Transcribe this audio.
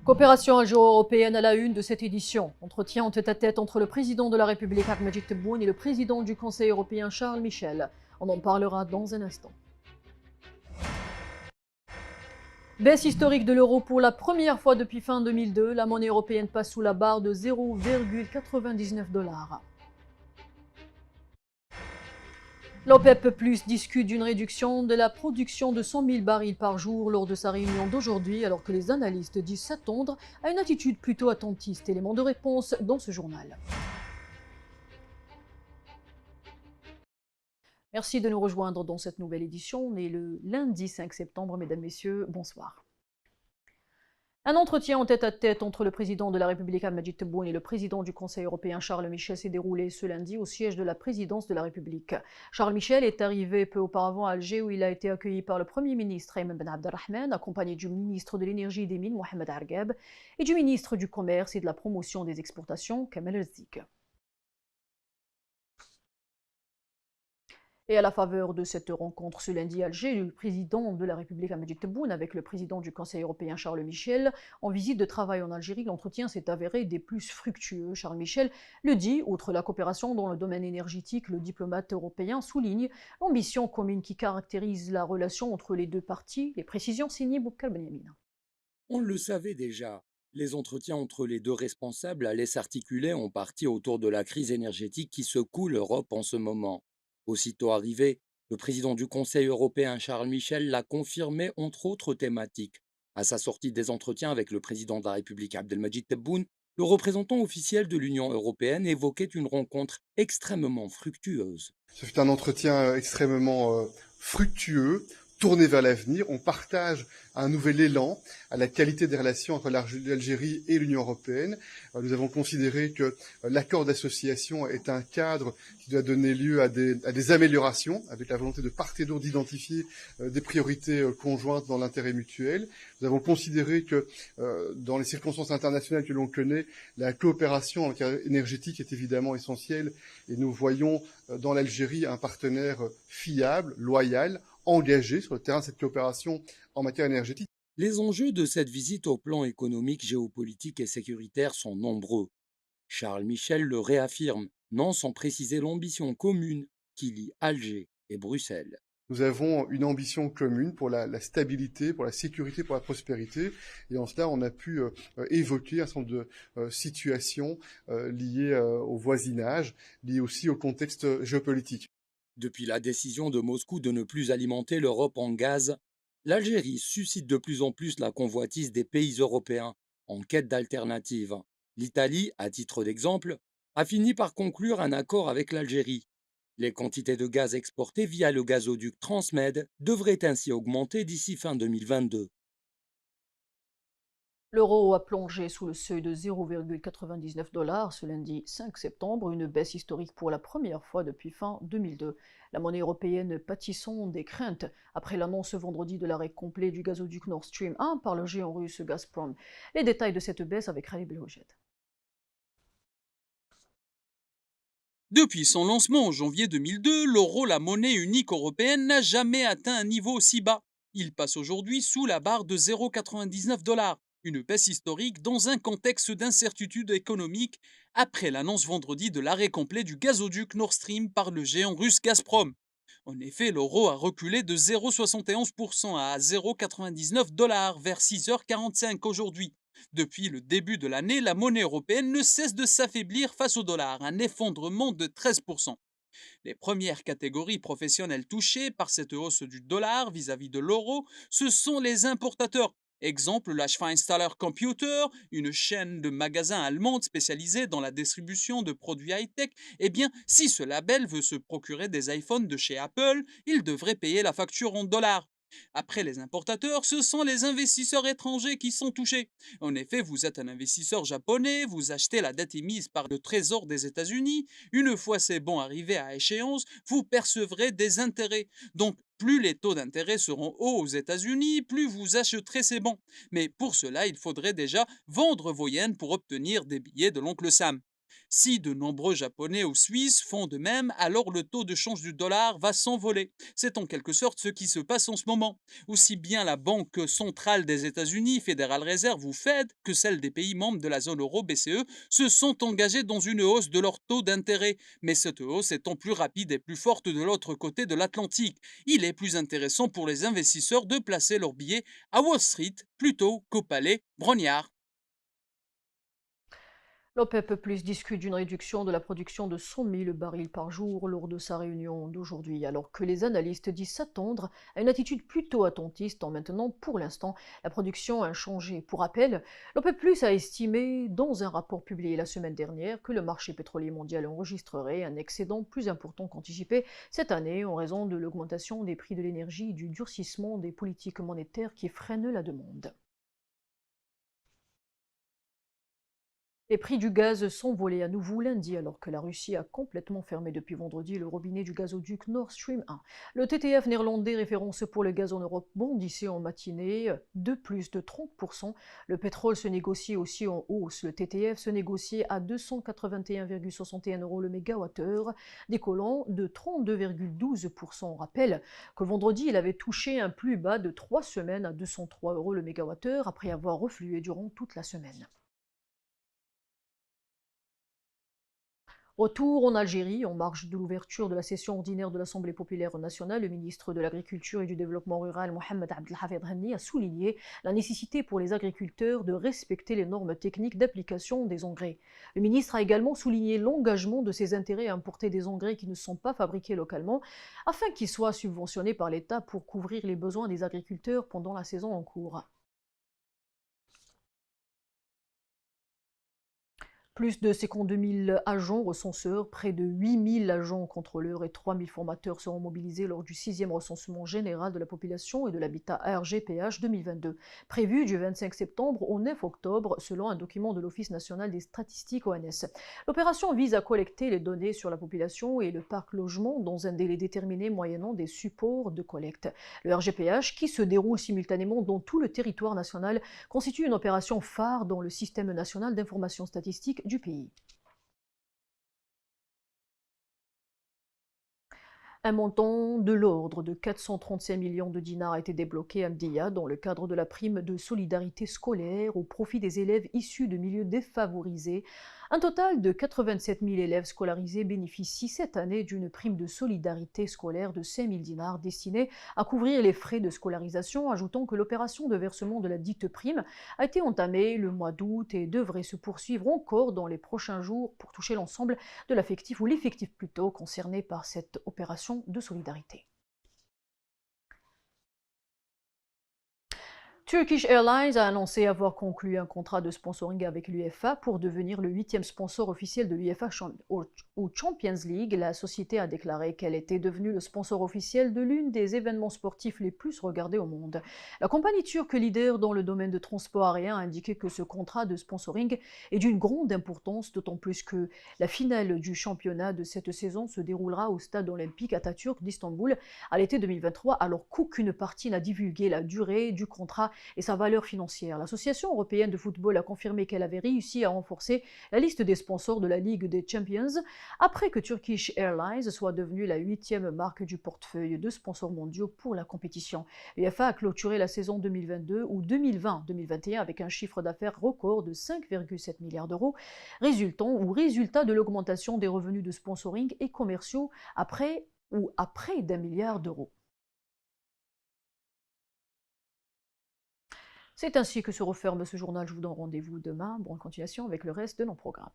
Coopération algéro-européenne à la une de cette édition. Entretien en tête-à-tête entre le président de la République Ahmed Tebboune et le président du Conseil européen Charles Michel. On en parlera dans un instant. Baisse historique de l'euro pour la première fois depuis fin 2002. La monnaie européenne passe sous la barre de 0,99 $. L'OPEP+ discute d'une réduction de la production de 100 000 barils par jour lors de sa réunion d'aujourd'hui, alors que les analystes disent s'attendre à une attitude plutôt attentiste. Élément de réponse dans ce journal. Merci de nous rejoindre dans cette nouvelle édition. On est le lundi 5 septembre, mesdames, messieurs, bonsoir. Un entretien en tête-à-tête entre le président de la République Ahmed Tebboune et le président du Conseil européen Charles Michel s'est déroulé ce lundi au siège de la présidence de la République. Charles Michel est arrivé peu auparavant à Alger où il a été accueilli par le Premier ministre Ayman Ben Abdelrahman, accompagné du ministre de l'Énergie et des Mines Mohamed Argab et du ministre du Commerce et de la Promotion des Exportations Kamel Rizdik. Et à la faveur de cette rencontre ce lundi à Alger, le président de la République Ahmed Tebboune avec le président du Conseil européen Charles Michel en visite de travail en Algérie, l'entretien s'est avéré des plus fructueux. Charles Michel le dit, outre la coopération dans le domaine énergétique, le diplomate européen souligne l'ambition commune qui caractérise la relation entre les deux parties. Les précisions signées Boukal Benyamin. On le savait déjà. Les entretiens entre les deux responsables allaient s'articuler en partie autour de la crise énergétique qui secoue l'Europe en ce moment. Aussitôt arrivé, le président du Conseil européen Charles Michel l'a confirmé entre autres thématiques. À sa sortie des entretiens avec le président de la République Abdelmadjid Tebboune, le représentant officiel de l'Union européenne évoquait une rencontre extrêmement fructueuse. Ce fut un entretien extrêmement fructueux, tourné vers l'avenir. On partage un nouvel élan à la qualité des relations entre l'Algérie et l'Union européenne. Nous avons considéré que l'accord d'association est un cadre qui doit donner lieu à des améliorations, avec la volonté de part et d'autre d'identifier des priorités conjointes dans l'intérêt mutuel. Nous avons considéré que, dans les circonstances internationales que l'on connaît, la coopération en matière énergétique est évidemment essentielle et nous voyons dans l'Algérie un partenaire fiable, loyal, engagé sur le terrain de cette coopération en matière énergétique. Les enjeux de cette visite au plan économique, géopolitique et sécuritaire sont nombreux. Charles Michel le réaffirme, non sans préciser l'ambition commune qui lie Alger et Bruxelles. Nous avons une ambition commune pour la stabilité, pour la sécurité, pour la prospérité. Et en cela, on a pu évoquer un certain nombre de situations liées au voisinage, liées aussi au contexte géopolitique. Depuis la décision de Moscou de ne plus alimenter l'Europe en gaz, l'Algérie suscite de plus en plus la convoitise des pays européens en quête d'alternatives. L'Italie, à titre d'exemple, a fini par conclure un accord avec l'Algérie. Les quantités de gaz exportées via le gazoduc Transmed devraient ainsi augmenter d'ici fin 2022. L'euro a plongé sous le seuil de 0,99 $ ce lundi 5 septembre, une baisse historique pour la première fois depuis fin 2002. La monnaie européenne pâtissant des craintes après l'annonce vendredi de l'arrêt complet du gazoduc Nord Stream 1 par le géant russe Gazprom. Les détails de cette baisse avec Khalid Beloujet. Depuis son lancement en janvier 2002, l'euro, la monnaie unique européenne, n'a jamais atteint un niveau aussi bas. Il passe aujourd'hui sous la barre de 0,99 $, une baisse historique dans un contexte d'incertitude économique après l'annonce vendredi de l'arrêt complet du gazoduc Nord Stream par le géant russe Gazprom. En effet, l'euro a reculé de 0,71% à 0,99 $ vers 6h45 aujourd'hui. Depuis le début de l'année, la monnaie européenne ne cesse de s'affaiblir face au dollar, un effondrement de 13%. Les premières catégories professionnelles touchées par cette hausse du dollar vis-à-vis de l'euro, ce sont les importateurs. Exemple, la Schweinstaller Computer, une chaîne de magasins allemande spécialisée dans la distribution de produits high-tech. Eh bien, si ce label veut se procurer des iPhones de chez Apple, il devrait payer la facture en dollars. Après les importateurs, ce sont les investisseurs étrangers qui sont touchés. En effet, vous êtes un investisseur japonais, vous achetez la dette émise par le Trésor des États-Unis. Une fois ces bons arrivés à échéance, vous percevrez des intérêts. Donc, plus les taux d'intérêt seront hauts aux États-Unis, plus vous achèterez ces bons. Mais pour cela, il faudrait déjà vendre vos yens pour obtenir des billets de l'oncle Sam. Si de nombreux Japonais ou Suisses font de même, alors le taux de change du dollar va s'envoler. C'est en quelque sorte ce qui se passe en ce moment. Aussi bien la Banque centrale des États-Unis, Federal Reserve ou Fed, que celle des pays membres de la zone euro, BCE, se sont engagés dans une hausse de leur taux d'intérêt. Mais cette hausse étant plus rapide et plus forte de l'autre côté de l'Atlantique, il est plus intéressant pour les investisseurs de placer leurs billets à Wall Street plutôt qu'au palais Brognard. L'OPEP+ discute d'une réduction de la production de 100 000 barils par jour lors de sa réunion d'aujourd'hui, alors que les analystes disent s'attendre à une attitude plutôt attentiste en maintenant, pour l'instant, la production inchangée. Pour rappel, l'OPEP+ a estimé dans un rapport publié la semaine dernière que le marché pétrolier mondial enregistrerait un excédent plus important qu'anticipé cette année en raison de l'augmentation des prix de l'énergie et du durcissement des politiques monétaires qui freinent la demande. Les prix du gaz s'envolaient à nouveau lundi alors que la Russie a complètement fermé depuis vendredi le robinet du gazoduc Nord Stream 1. Le TTF néerlandais, référence pour le gaz en Europe, bondissait en matinée de plus de 30%. Le pétrole se négocie aussi en hausse. Le TTF se négociait à 281,61 € le mégawattheure, décollant de 32,12%. On rappelle que vendredi, il avait touché un plus bas de 3 semaines à 203 € le mégawattheure après avoir reflué durant toute la semaine. Retour en Algérie, en marge de l'ouverture de la session ordinaire de l'Assemblée populaire nationale, le ministre de l'Agriculture et du Développement rural, Mohamed Abdelhafid Hanni, a souligné la nécessité pour les agriculteurs de respecter les normes techniques d'application des engrais. Le ministre a également souligné l'engagement de ses intérêts à importer des engrais qui ne sont pas fabriqués localement, afin qu'ils soient subventionnés par l'État pour couvrir les besoins des agriculteurs pendant la saison en cours. Plus de 52 000 agents recenseurs, près de 8 000 agents contrôleurs et 3 000 formateurs seront mobilisés lors du 6e recensement général de la population et de l'habitat ARGPH 2022, prévu du 25 septembre au 9 octobre selon un document de l'Office national des statistiques ONS. L'opération vise à collecter les données sur la population et le parc logement dans un délai déterminé moyennant des supports de collecte. Le RGPH, qui se déroule simultanément dans tout le territoire national, constitue une opération phare dans le système national d'information statistique du pays. Un montant de l'ordre de 435 millions de dinars a été débloqué à Mdia dans le cadre de la prime de solidarité scolaire au profit des élèves issus de milieux défavorisés. Un total de 87 000 élèves scolarisés bénéficient cette année d'une prime de solidarité scolaire de 5 000 dinars destinée à couvrir les frais de scolarisation, ajoutant que l'opération de versement de la dite prime a été entamée le mois d'août et devrait se poursuivre encore dans les prochains jours pour toucher l'ensemble de l'effectif, ou l'effectif plutôt, concerné par cette opération de solidarité. Turkish Airlines a annoncé avoir conclu un contrat de sponsoring avec l'UEFA pour devenir le 8e sponsor officiel de l'UEFA au Champions League. La société a déclaré qu'elle était devenue le sponsor officiel de l'une des événements sportifs les plus regardés au monde. La compagnie turque leader dans le domaine de transport aérien a indiqué que ce contrat de sponsoring est d'une grande importance, d'autant plus que la finale du championnat de cette saison se déroulera au stade olympique Atatürk d'Istanbul à l'été 2023, alors qu'aucune partie n'a divulgué la durée du contrat et sa valeur financière. L'Association européenne de football a confirmé qu'elle avait réussi à renforcer la liste des sponsors de la Ligue des Champions après que Turkish Airlines soit devenue la 8e marque du portefeuille de sponsors mondiaux pour la compétition. L'UEFA a clôturé la saison 2022 ou 2020-2021 avec un chiffre d'affaires record de 5,7 milliards d'euros, résultat de l'augmentation des revenus de sponsoring et commerciaux à près d'1 milliard d'euros. C'est ainsi que se referme ce journal. Je vous donne rendez-vous demain. Bonne continuation avec le reste de nos programmes.